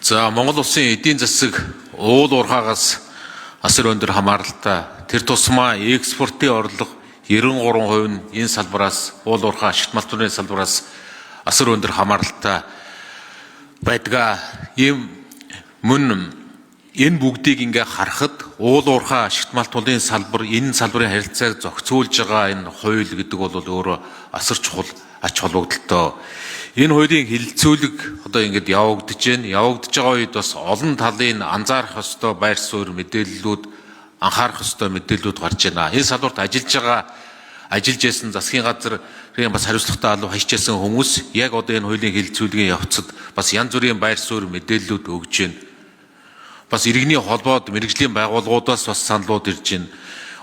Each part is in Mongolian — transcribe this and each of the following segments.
За Монгол улсын эдийн засаг уул уурхаагаас асар өндөр хамааралтай. Тэр тусмаа экспортын орлого 93% нь энэ салбараас уул уурхай ашигт малчны салбараас асар өндөр хамааралтай байдгаа. Ийм мөн энэ бүгдийг ингээ харахад уул уурхай ашигт малчны салбар энэ салбарын харилцааг зохицуулж байгаа энэ хууль гэдэг бол өөрөө асар чухал ач холбогдолтой. Энэ хуулийн хэлэлцүүлэг одоо ингээд явагдаж байна. Явагдаж байгаа үед бас олон талын анзаарах ёстой байр суурь мэдээллүүд, анхаарах ёстой мэдээллүүд гарч байна. Энэ салбарт ажиллаж байсан засгийн газрын бас хариуцлагатай алуу хашиж байсан хүмүүс яг одоо энэ хуулийн хэлэлцүүлгийн явцад бас янз бүрийн байр суурь мэдээллүүд өгж байна. Бас иргэний холбоод мэргэжлийн байгууллагуудаас бас саналууд ирж байна.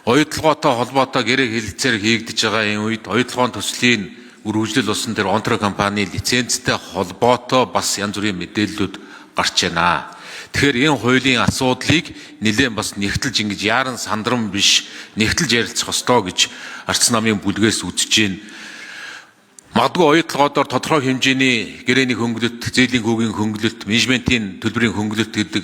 Оюутлагаатай холбоотой гэрээ хэлэлцээр хийгдэж байгаа энэ үед оюутлагын төслийн үргэлжлэл болсон тэр онтро компани лицензтэй холбоотой бас янз бүрийн мэдээллүүд гарч байна. Тэгэхээр энэ хуулийн асуудлыг нэлээд бас нэгтэлж ингэж яаран сандран биш нэгтэлж ярилцах ёстой гэж Ардчилсан намын бүлгээс үзэж байна. Магадгүй оюутлагуудаар тодорхой хэмжээний гэрээний хөнгөлөлт, зээлийн хүүгийн хөнгөлөлт, менежментийн төлбөрийн хөнгөлөлт гэдэг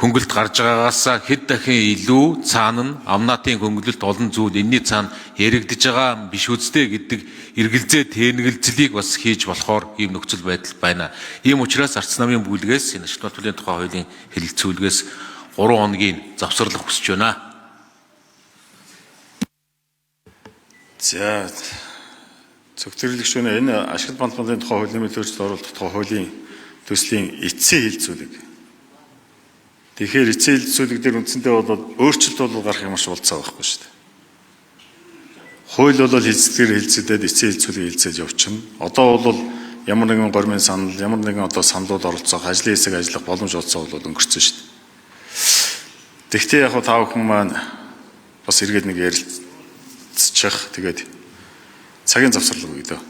хөнгөлт гарч байгаагаас хэд дахин илүү цаана нь амнаатын хөнгөлөлт олон зүйл энэний цаана яригдж байгаа биш үстэй гэдэг эргэлзээ тэнэгэлзлийг бас хийж болохоор ийм нөхцөл байдал байна. Ийм учраас Ардчилсан намын бүлгээс энэ ашигт малчны тухай хуулийн хэлэлцүүлгээс 3 хоногийн завсарлах хүсэж байна. За зөвхөрлөгч энэ ашигт малчны тухай хуулийн нэмэлтөөрчлөлт оруулах тухай хуулийн төслийн эцсийн хэлэлцүүлэг. Тэгэхээр эцсийн хэлэлцүүлэг дээр үндсэндээ бол өөрчлөлт бол гарах юм маш болцоо байхгүй шүү дээ. Хууль бол хэлцээр хэлцэдэд эцсийн хэлэлцүүлэг хэлцээж явчихна. Одоо бол ямар нэгэн гормын санал, ямар нэгэн одоо саналууд оролцох, ажлын хэсэг ажиллах боломж олцоо бол өнгөрцөн шүү дээ. Тэгвэл яг та бүхэн маань бас эргээд нэг ярилцчих тэгээд цагийн завсарлага өгье дөө.